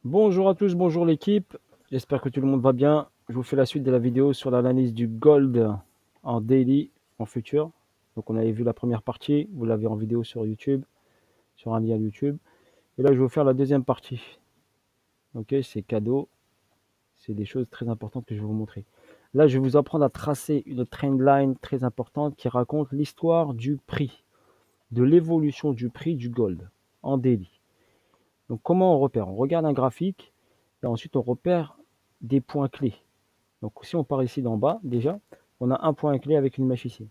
Bonjour à tous, bonjour l'équipe. J'espère que tout le monde va bien. Je vous fais la suite de la vidéo sur l'analyse du gold en daily, en futur. Donc on avait vu la première partie, vous l'avez en vidéo sur YouTube, sur un lien YouTube. Et là je vais vous faire la deuxième partie. Ok, c'est cadeau, c'est des choses très importantes que je vais vous montrer. Là je vais vous apprendre à tracer une trendline très importante qui raconte l'histoire du prix, de l'évolution du prix du gold en daily. Donc comment on repère? On regarde un graphique et ensuite on repère des points clés. Donc si on part ici d'en bas, déjà, on a un point clé avec une mèche ici.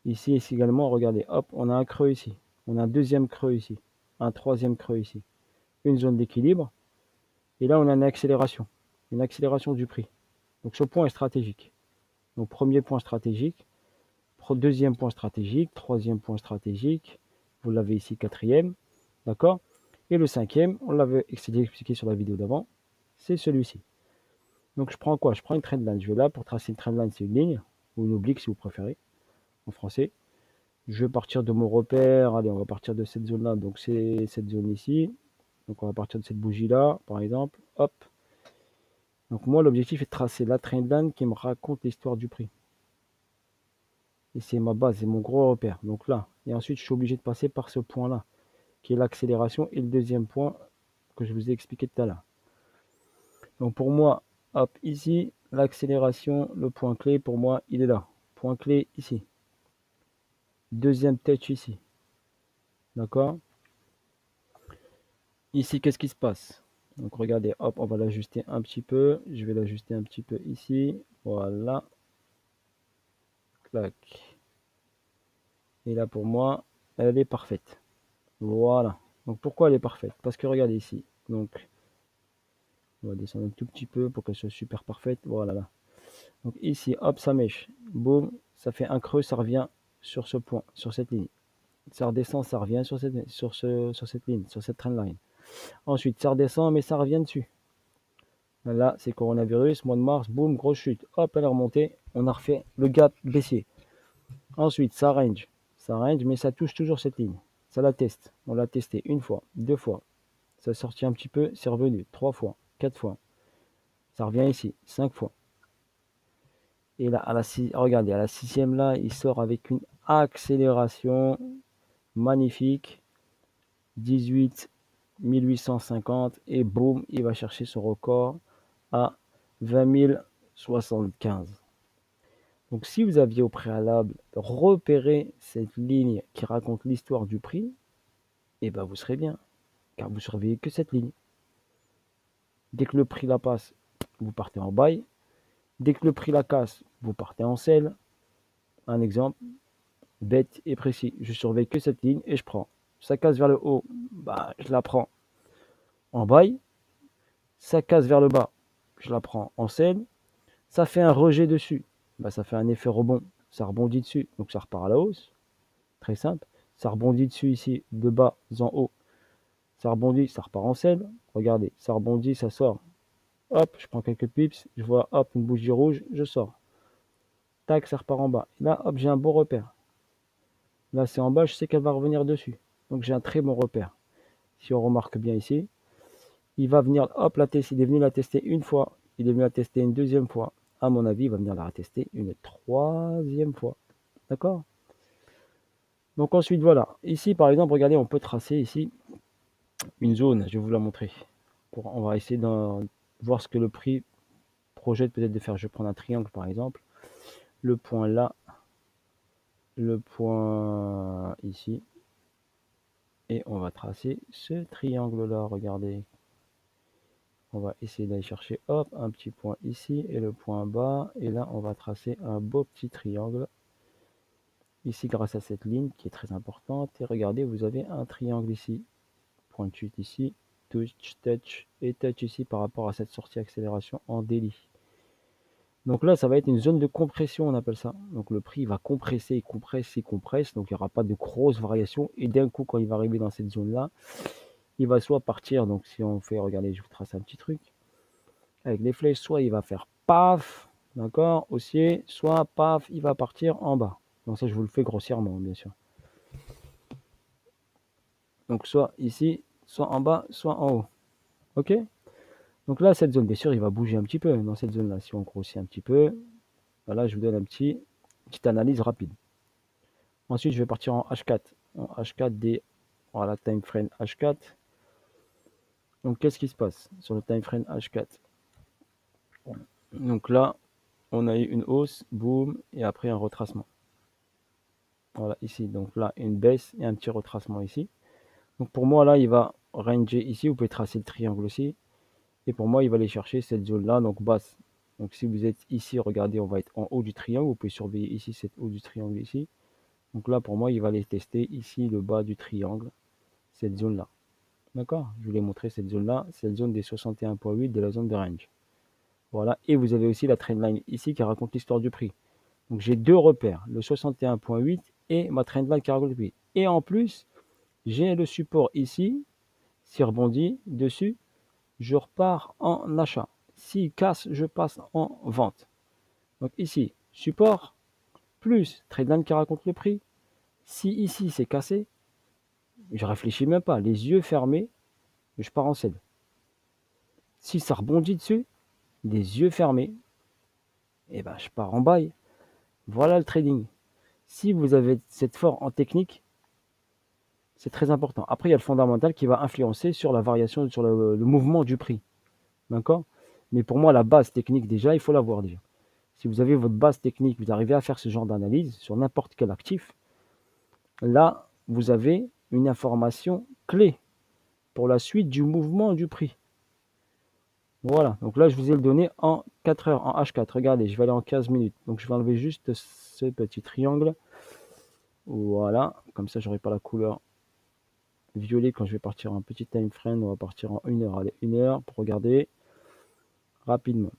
Ici également, regardez, hop, on a un creux ici. On a un deuxième creux ici. Un troisième creux ici. Une zone d'équilibre. Et là, on a une accélération. Une accélération du prix. Donc ce point est stratégique. Donc premier point stratégique. Deuxième point stratégique. Troisième point stratégique. Vous l'avez ici, quatrième. D'accord? Et le cinquième, on l'avait expliqué sur la vidéo d'avant, c'est celui-ci. Donc je prends quoi? Je prends une trendline. Je vais là pour tracer une trendline, c'est une ligne, ou une oblique si vous préférez, en français. Je vais partir de mon repère. Allez, on va partir de cette zone-là. Donc c'est cette zone ici. Donc on va partir de cette bougie-là, par exemple. Hop. Donc moi, l'objectif est de tracer la trendline qui me raconte l'histoire du prix. Et c'est ma base, c'est mon gros repère. Donc là, et ensuite je suis obligé de passer par ce point-là, qui est l'accélération, et le deuxième point que je vous ai expliqué tout à l'heure. Donc pour moi, hop, ici, l'accélération, le point clé, pour moi, il est là. Point clé ici. Deuxième touch ici. D'accord? Ici, qu'est-ce qui se passe? Donc regardez, hop, on va l'ajuster un petit peu. Je vais l'ajuster un petit peu ici. Voilà. Clac. Et là, pour moi, elle est parfaite. Voilà. Donc pourquoi elle est parfaite? Parce que regardez ici. Donc, on va descendre un tout petit peu pour qu'elle soit super parfaite. Voilà là. Donc ici, hop, ça mèche. Boum, ça fait un creux, ça revient sur ce point, sur cette ligne. Ça redescend, ça revient sur cette ligne, sur cette trendline. Ensuite, ça redescend, mais ça revient dessus. Là, c'est coronavirus, mois de mars, boum, grosse chute. Hop, elle est remontée. On a refait le gap baissier. Ensuite, ça range, mais ça touche toujours cette ligne. Ça la teste. On l'a testé une fois, deux fois. Ça sortit un petit peu, c'est revenu. Trois fois, quatre fois. Ça revient ici, cinq fois. Et là, regardez, à la sixième, là, il sort avec une accélération magnifique. 18 1850 et boum, il va chercher son record à 20 075. Donc si vous aviez au préalable repéré cette ligne qui raconte l'histoire du prix, eh ben vous serez bien, car vous ne surveillez que cette ligne. Dès que le prix la passe, vous partez en buy. Dès que le prix la casse, vous partez en sell. Un exemple bête et précis. Je surveille que cette ligne et je prends. Ça casse vers le haut, bah, je la prends en buy. Ça casse vers le bas, je la prends en sell. Ça fait un rejet dessus, bah, ça fait un effet rebond. Ça rebondit dessus, donc ça repart à la hausse. Très simple. Ça rebondit dessus ici, de bas en haut. Ça rebondit, ça repart en sell. Regardez, ça rebondit, ça sort. Hop, je prends quelques pips, je vois, hop, une bougie rouge, je sors. Tac, ça repart en bas. Et là, hop, j'ai un bon repère. Là, c'est en bas, je sais qu'elle va revenir dessus. Donc, j'ai un très bon repère. Si on remarque bien ici, il va venir, hop, la tester. Il est venu la tester une fois. Il est venu la tester une deuxième fois. À mon avis, il va venir la retester une troisième fois. D'accord? Donc ensuite, voilà. Ici, par exemple, regardez, on peut tracer ici une zone. Je vais vous la montrer. On va essayer de voir ce que le prix projette peut-être de faire. Je vais prendre un triangle, par exemple. Le point là, le point ici. Et on va tracer ce triangle-là. Regardez. On va essayer d'aller chercher, hop, un petit point ici et le point bas. Et là, on va tracer un beau petit triangle. Ici, grâce à cette ligne qui est très importante. Et regardez, vous avez un triangle ici. Point de chute ici. Touch et touch ici par rapport à cette sortie accélération en daily. Donc là, ça va être une zone de compression, on appelle ça. Donc le prix va compresser, il compresse, il compresse. Donc il n'y aura pas de grosses variations. Et d'un coup, quand il va arriver dans cette zone-là, il va soit partir. Donc si on fait, regardez, je vous trace un petit truc. Avec les flèches, soit il va faire paf, d'accord, haussier, soit paf, il va partir en bas. Donc ça, je vous le fais grossièrement, bien sûr. Donc soit ici, soit en bas, soit en haut. Ok? Donc là, cette zone, bien sûr, il va bouger un petit peu dans cette zone-là. Si on grossit un petit peu, voilà, je vous donne petite analyse rapide. Ensuite, je vais partir en H4. En H4D, voilà, time frame H4. Donc, qu'est-ce qui se passe sur le time frame H4? Donc là, on a eu une hausse, boum, et après un retracement. Voilà, ici. Donc là, une baisse et un petit retracement ici. Donc pour moi, là, il va ranger ici. Vous pouvez tracer le triangle aussi. Et pour moi, il va aller chercher cette zone-là, donc basse. Donc si vous êtes ici, regardez, on va être en haut du triangle. Vous pouvez surveiller ici, cette haut du triangle ici. Donc là, pour moi, il va aller tester ici le bas du triangle, cette zone-là. D'accord? Je vous l'ai montré, cette zone-là, c'est la zone des 61,8 de la zone de range. Voilà. Et vous avez aussi la trendline ici qui raconte l'histoire du prix. Donc j'ai deux repères, le 61,8 et ma trendline qui raconte le prix. Et en plus, j'ai le support ici. S'il rebondit dessus, je repars en achat. S'il casse, je passe en vente. Donc ici, support, plus trendline qui raconte le prix. Si ici c'est cassé, je réfléchis même pas, les yeux fermés, je pars en sell. Si ça rebondit dessus, les yeux fermés, et ben je pars en buy. Voilà le trading. Si vous avez cette force en technique, c'est très important. Après, il y a le fondamental qui va influencer sur la variation, sur le mouvement du prix. D'accord? Mais pour moi, la base technique, déjà, il faut l'avoir déjà. Si vous avez votre base technique, vous arrivez à faire ce genre d'analyse sur n'importe quel actif, là, vous avez une information clé pour la suite du mouvement du prix. Voilà, donc là, je vous ai le donné en 4 heures, en H4. Regardez, je vais aller en 15 minutes. Donc, je vais enlever juste ce petit triangle. Voilà, comme ça, j'aurai pas la couleur violet quand je vais partir en petit time frame. On va partir en 1 heure. Allez, 1 heure pour regarder rapidement.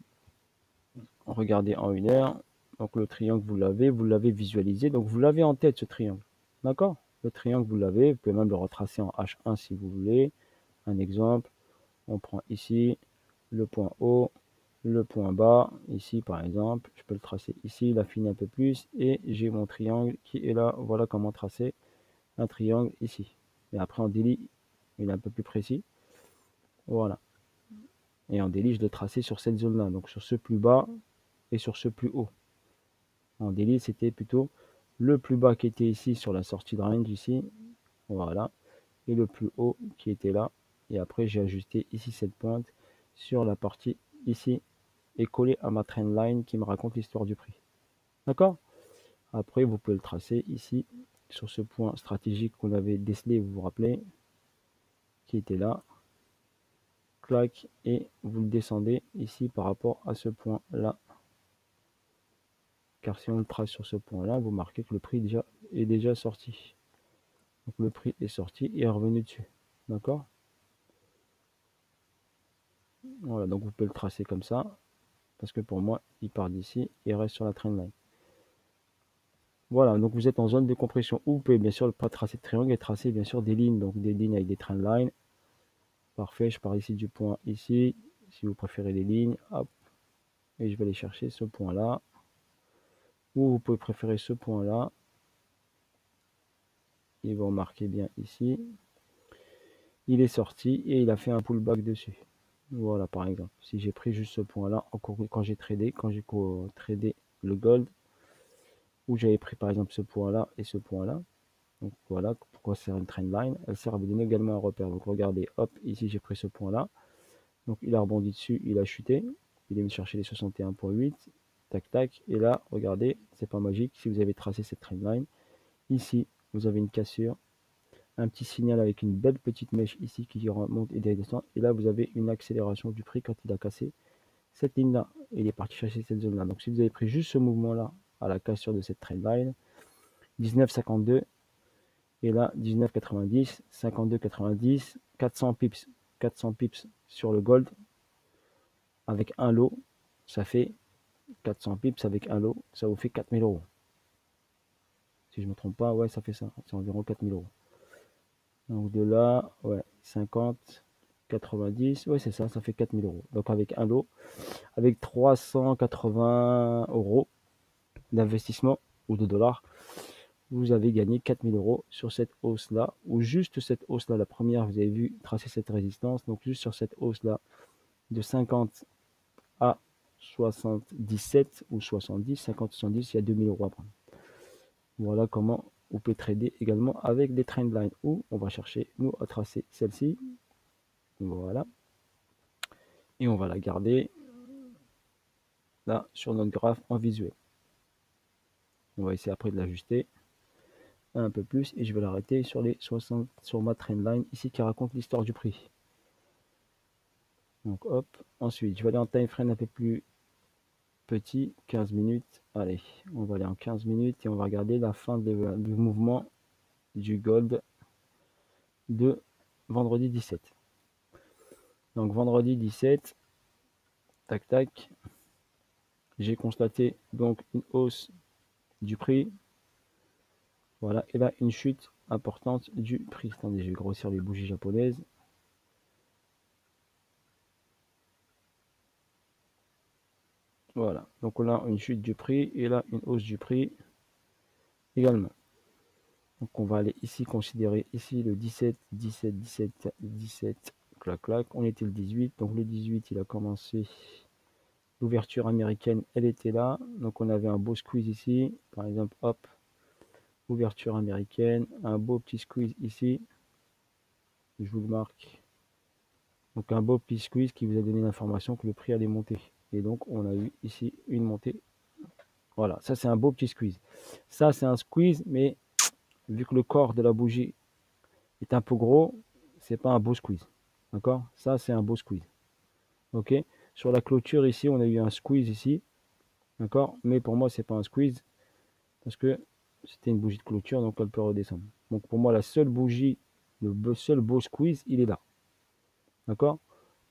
Regardez en 1 heure. Donc, le triangle, vous l'avez visualisé. Donc, vous l'avez en tête, ce triangle. D'accord? Le triangle, vous l'avez. Vous pouvez même le retracer en H1 si vous voulez. Un exemple, on prend ici le point haut, le point bas, ici par exemple, je peux le tracer ici, il affine un peu plus, et j'ai mon triangle qui est là. Voilà comment tracer un triangle ici. Et après en daily, il est un peu plus précis. Voilà. Et en daily, je l'ai tracé sur cette zone-là, donc sur ce plus bas et sur ce plus haut. En daily, c'était plutôt le plus bas qui était ici sur la sortie de range ici. Voilà. Et le plus haut qui était là. Et après, j'ai ajusté ici cette pointe sur la partie ici et collé à ma trendline qui me raconte l'histoire du prix. D'accord? Après, vous pouvez le tracer ici sur ce point stratégique qu'on avait décelé, vous vous rappelez, qui était là. Clac, et vous le descendez ici par rapport à ce point-là. Car si on le trace sur ce point-là, vous marquez que le prix est déjà sorti. Donc le prix est sorti et est revenu dessus. D'accord? Voilà, donc vous pouvez le tracer comme ça. Parce que pour moi, il part d'ici et reste sur la trendline. Voilà, donc vous êtes en zone de compression. Ou vous pouvez bien sûr pas tracer de triangle et tracer bien sûr des lignes. Donc des lignes avec des trendlines. Parfait, je pars ici du point ici. Si vous préférez les lignes, hop. Et je vais aller chercher ce point-là. Ou vous pouvez préférer ce point-là. Ils vont marquer bien ici. Il est sorti et il a fait un pullback dessus. Voilà, par exemple. Si j'ai pris juste ce point-là, quand j'ai tradé le gold, où j'avais pris par exemple ce point-là et ce point-là. Donc voilà pourquoi c'est une trendline. Elle sert à vous donner également un repère. Donc regardez, hop, ici j'ai pris ce point-là. Donc il a rebondi dessus, il a chuté. Il est venu chercher les 61,8. Tac, tac. Et là, regardez, c'est pas magique. Si vous avez tracé cette trendline, ici, vous avez une cassure. Un petit signal avec une belle petite mèche ici qui remonte et descend. Et là, vous avez une accélération du prix quand il a cassé cette ligne-là. Il est parti chercher cette zone-là. Donc si vous avez pris juste ce mouvement-là à la cassure de cette trendline, 19,52. Et là, 19,90, 52,90, 400 pips. 400 pips sur le gold avec un lot, ça fait 400 pips avec un lot, ça vous fait 4000 euros. Si je ne me trompe pas, ouais, ça fait ça. C'est environ 4000 euros. Donc de là, ouais, 50, 90, ouais, c'est ça, ça fait 4000 euros. Donc avec un lot, avec 380 euros d'investissement ou de dollars, vous avez gagné 4000 € sur cette hausse-là, ou juste cette hausse-là. La première, vous avez vu tracer cette résistance, donc juste sur cette hausse-là de 50 à 77 ou 70, 50-70, il y a 2000 € à prendre. Voilà comment vous pouvez trader également avec des trendlines, où on va chercher, nous, à tracer celle-ci. Voilà. Et on va la garder là sur notre graphe en visuel. On va essayer après de l'ajuster un peu plus et je vais l'arrêter sur les 60 sur ma trendline ici qui raconte l'histoire du prix. Donc hop, ensuite je vais aller en time frame un peu plus petit, 15 minutes. Allez, on va aller en 15 minutes et on va regarder la fin du mouvement du gold de vendredi 17. Donc vendredi 17, tac tac, j'ai constaté donc une hausse du prix. Voilà, et là une chute importante du prix. Attendez, je vais grossir les bougies japonaises. Voilà, donc on a une chute du prix et là une hausse du prix également. Donc on va aller ici considérer ici le 17, 17, 17, 17, clac clac. On était le 18, donc le 18 il a commencé. L'ouverture américaine, elle était là. Donc on avait un beau squeeze ici. Par exemple, hop, ouverture américaine, un beau petit squeeze ici. Je vous le marque. Donc un beau petit squeeze qui vous a donné l'information que le prix allait monter. Et donc on a eu ici une montée. Voilà, ça c'est un beau petit squeeze. Ça c'est un squeeze, mais vu que le corps de la bougie est un peu gros, c'est pas un beau squeeze. D'accord? Ça c'est un beau squeeze. Ok? Sur la clôture ici, on a eu un squeeze ici. D'accord? Mais pour moi, c'est pas un squeeze parce que c'était une bougie de clôture, donc elle peut redescendre. Donc pour moi, la seule bougie, le seul beau squeeze, il est là. D'accord?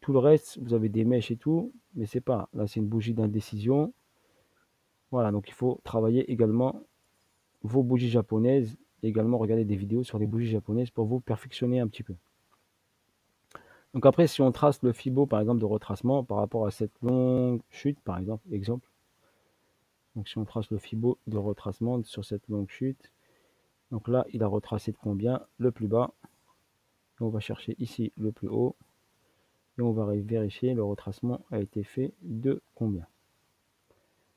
Tout le reste, vous avez des mèches et tout, mais c'est pas. Là, c'est une bougie d'indécision. Voilà, donc il faut travailler également vos bougies japonaises, et également regarder des vidéos sur les bougies japonaises pour vous perfectionner un petit peu. Donc après, si on trace le Fibo, par exemple, de retracement par rapport à cette longue chute, par exemple, donc si on trace le Fibo de retracement sur cette longue chute, donc là, il a retracé de combien? Le plus bas. On va chercher ici le plus haut. Et on va vérifier le retracement a été fait de combien.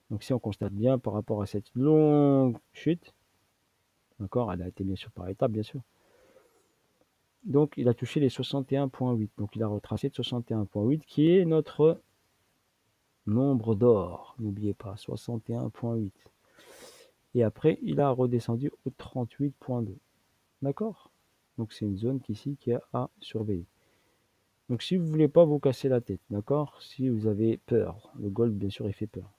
Donc si on constate bien par rapport à cette longue chute, d'accord, elle a été bien sûr par étapes, bien sûr. Donc il a touché les 61,8. Donc il a retracé de 61,8 qui est notre nombre d'or. N'oubliez pas, 61,8. Et après, il a redescendu au 38,2. D'accord? Donc c'est une zone ici qui a à surveiller. Donc si vous ne voulez pas vous casser la tête, d'accord? Si vous avez peur, le gold bien sûr il fait peur.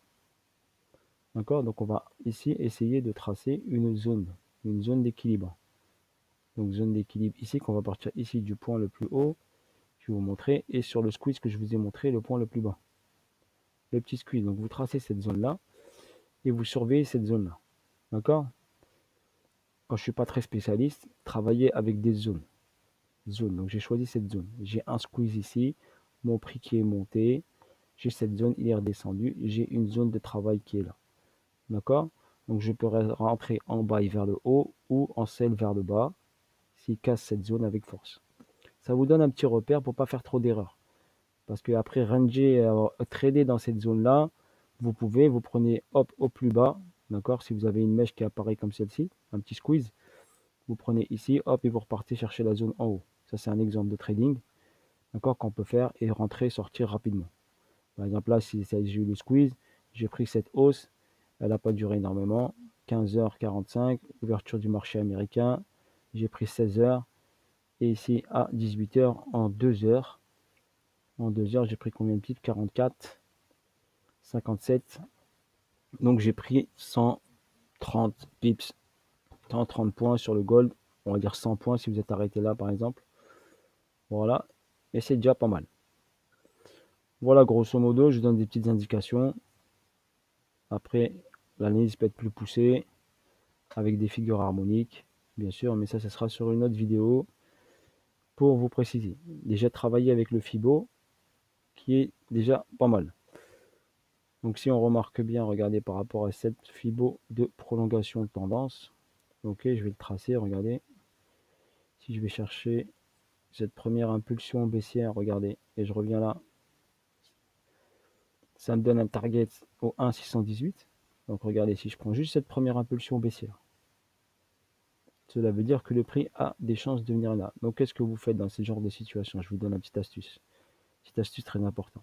D'accord? Donc on va ici essayer de tracer une zone d'équilibre. Donc zone d'équilibre ici, qu'on va partir ici du point le plus haut, je vais vous montrer, et sur le squeeze que je vous ai montré, le point le plus bas. Le petit squeeze, donc vous tracez cette zone-là, et vous surveillez cette zone-là. D'accord? Quand je ne suis pas très spécialiste, travaillez avec des zones. Donc j'ai choisi cette zone. J'ai un squeeze ici, mon prix qui est monté, j'ai cette zone, il est redescendu, j'ai une zone de travail qui est là. D'accord? Donc je peux rentrer en bas et vers le haut ou en sell vers le bas s'il casse cette zone avec force. Ça vous donne un petit repère pour pas faire trop d'erreurs. Parce que après ranger, trader dans cette zone-là, vous prenez hop au plus bas, d'accord? Si vous avez une mèche qui apparaît comme celle-ci, un petit squeeze, vous prenez ici, hop, et vous repartez chercher la zone en haut. Ça c'est un exemple de trading, d'accord, qu'on peut faire et rentrer, sortir rapidement. Par exemple là, si j'ai eu le squeeze, j'ai pris cette hausse, elle n'a pas duré énormément. 15h45, ouverture du marché américain. J'ai pris 16h. Et ici à 18h, en 2 heures. En 2 heures, j'ai pris combien de pips? 44, 57. Donc j'ai pris 130 pips, 130 points sur le gold. On va dire 100 points si vous êtes arrêté là par exemple. Voilà. Et c'est déjà pas mal. Voilà, grosso modo, je donne des petites indications. Après, l'analyse peut être plus poussée, avec des figures harmoniques, bien sûr, mais ça sera sur une autre vidéo pour vous préciser. Déjà travailler avec le Fibo, qui est déjà pas mal. Donc si on remarque bien, regardez par rapport à cette Fibo de prolongation de tendance, Ok, je vais le tracer, regardez. Si je vais chercher cette première impulsion baissière, regardez, et je reviens là, ça me donne un target au 1,618. Donc regardez, si je prends juste cette première impulsion baissière, cela veut dire que le prix a des chances de venir là. Donc qu'est-ce que vous faites dans ce genre de situation? Je vous donne une petite astuce. Petite astuce très importante.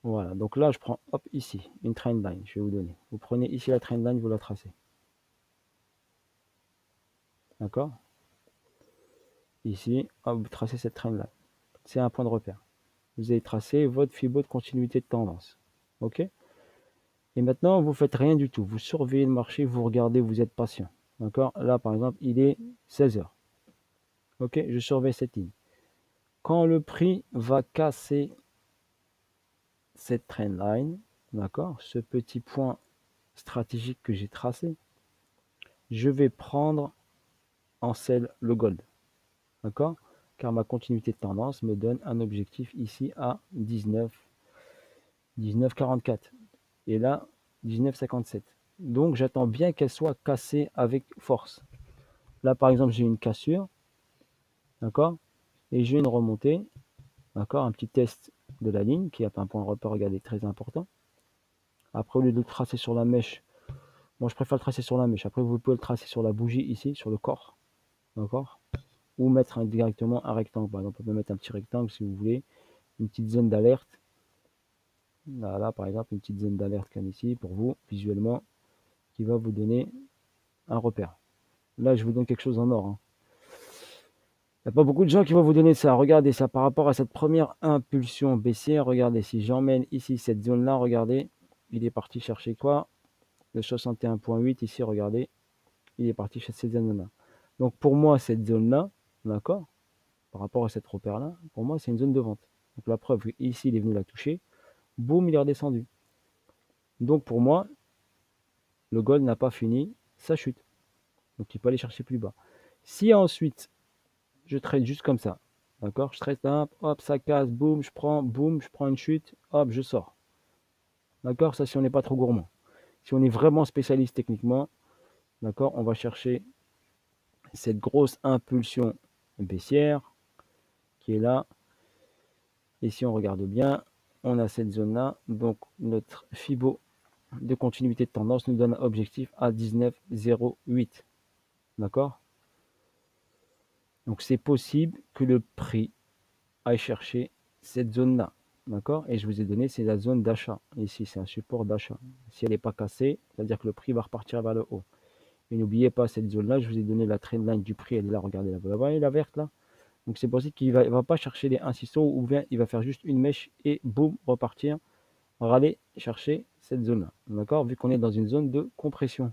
Voilà, donc là je prends, hop, ici, une trendline, je vais vous donner. Vous prenez ici la trendline, vous la tracez. D'accord? Ici, hop, vous tracez cette trendline. C'est un point de repère. Vous avez tracé votre Fibo de continuité de tendance. Ok? Et maintenant, vous faites rien du tout. Vous surveillez le marché, vous regardez, vous êtes patient. D'accord? Là, par exemple, il est 16 heures. Ok? Je surveille cette ligne. Quand le prix va casser cette trendline, d'accord? Ce petit point stratégique que j'ai tracé, je vais prendre en sell le gold. D'accord? Car ma continuité de tendance me donne un objectif ici à 19,44. Et là, 19,57. Donc, j'attends bien qu'elle soit cassée avec force. Là, par exemple, j'ai une cassure. D'accord? Et j'ai une remontée. D'accord? Un petit test de la ligne qui a un point de repère, regardez, très important. Après, au lieu de le tracer sur la mèche, moi je préfère le tracer sur la mèche. Après, vous pouvez le tracer sur la bougie ici, sur le corps. D'accord? Ou mettre directement un rectangle. Par exemple, on peut mettre un petit rectangle si vous voulez. Une petite zone d'alerte. Là, par exemple, une petite zone d'alerte comme ici pour vous, visuellement, qui va vous donner un repère. Là, je vous donne quelque chose en or. Hein. Il n'y a pas beaucoup de gens qui vont vous donner ça. Regardez ça par rapport à cette première impulsion baissière. Regardez, si j'emmène ici cette zone-là, regardez, il est parti chercher quoi? Le 61,8 ici, regardez, il est parti chez cette zone-là. Donc pour moi, cette zone-là, d'accord, par rapport à cette repère-là, pour moi, c'est une zone de vente. Donc la preuve, ici, il est venu la toucher, boum, il est redescendu. Donc pour moi, le gold n'a pas fini sa chute. Donc il peut aller chercher plus bas. Si ensuite, je trade juste comme ça, d'accord, je trade là, hop, ça casse, boum, je prends une chute, hop, je sors. D'accord, ça si on n'est pas trop gourmand. Si on est vraiment spécialiste techniquement, d'accord, on va chercher cette grosse impulsion baissière qui est là. Et si on regarde bien, on a cette zone-là. Donc notre Fibo de continuité de tendance nous donne un objectif à 19,08. D'accord? Donc c'est possible que le prix aille chercher cette zone-là. D'accord? Et je vous ai donné, c'est la zone d'achat. Ici, c'est un support d'achat. Si elle n'est pas cassée, c'est-à-dire que le prix va repartir vers le haut. Et n'oubliez pas cette zone-là, je vous ai donné la trendline du prix, elle est là, regardez, vous la voyez, la verte là? Donc c'est possible qu'il ne va pas chercher les 1,600 ou bien il va faire juste une mèche et boum, repartir. On va aller chercher cette zone-là. D'accord? Vu qu'on est dans une zone de compression.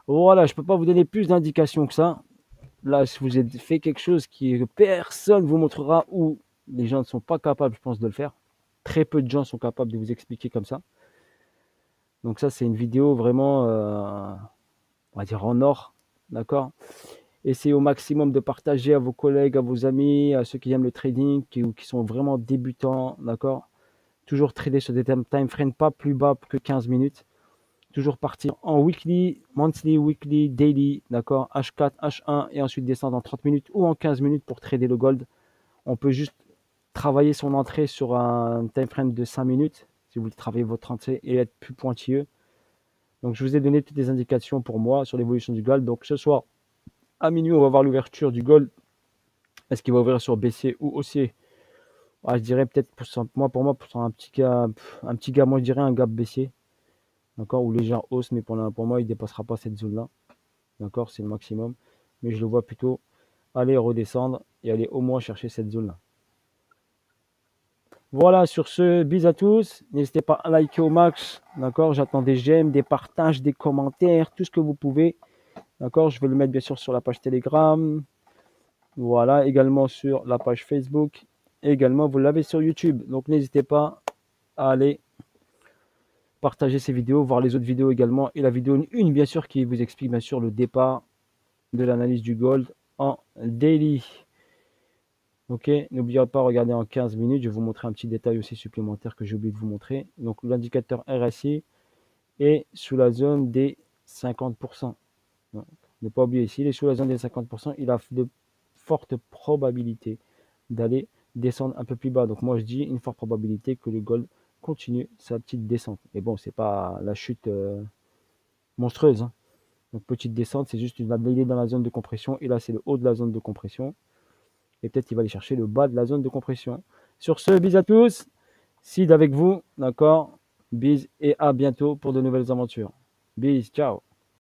Voilà, je ne peux pas vous donner plus d'indications que ça. Là, si vous avez fait quelque chose que personne ne vous montrera ou les gens ne sont pas capables, je pense, de le faire. Très peu de gens sont capables de vous expliquer comme ça. Donc ça, c'est une vidéo vraiment, on va dire en or. D'accord? Essayez au maximum de partager à vos collègues, à vos amis, à ceux qui aiment le trading, qui sont vraiment débutants. D'accord? Toujours trader sur des time frames pas plus bas que 15 minutes. Toujours partir en weekly, monthly, weekly, daily, d'accord, H4, H1 et ensuite descendre en 30 minutes ou en 15 minutes pour trader le gold. On peut juste travailler son entrée sur un time frame de 5 minutes si vous voulez travailler votre entrée et être plus pointilleux. Donc je vous ai donné toutes les indications pour moi sur l'évolution du gold. Donc ce soir à minuit, on va voir l'ouverture du gold. Est-ce qu'il va ouvrir sur baissier ou haussier? Je dirais peut-être pour moi pour un petit gars, moi je dirais un gap baissier. D'accord, ou légère hausse, mais pour moi, il ne dépassera pas cette zone-là. D'accord, c'est le maximum. Mais je le vois plutôt aller redescendre et aller au moins chercher cette zone-là. Voilà, sur ce, bis à tous. N'hésitez pas à liker au max. D'accord, j'attends des j'aime, des partages, des commentaires, tout ce que vous pouvez. D'accord, je vais le mettre bien sûr sur la page Telegram. Voilà, également sur la page Facebook. Et également, vous l'avez sur YouTube. Donc, n'hésitez pas à aller partager ces vidéos, voir les autres vidéos également. Et la vidéo 1, bien sûr, qui vous explique bien sûr le départ de l'analyse du gold en daily. Ok, n'oubliez pas de regarder en 15 minutes. Je vais vous montrer un petit détail aussi supplémentaire que j'ai oublié de vous montrer. Donc, l'indicateur RSI est sous la zone des 50%. Ne pas oublier, s'il est sous la zone des 50%, il a de fortes probabilités d'aller descendre un peu plus bas. Donc moi je dis une forte probabilité que le gold continue sa petite descente. Et bon, c'est pas la chute monstrueuse, hein. Donc petite descente, c'est juste il est dans la zone de compression. Et là, c'est le haut de la zone de compression. Et peut-être qu'il va aller chercher le bas de la zone de compression. Sur ce, bis à tous. Sid avec vous, d'accord? Bis et à bientôt pour de nouvelles aventures. Bis, ciao.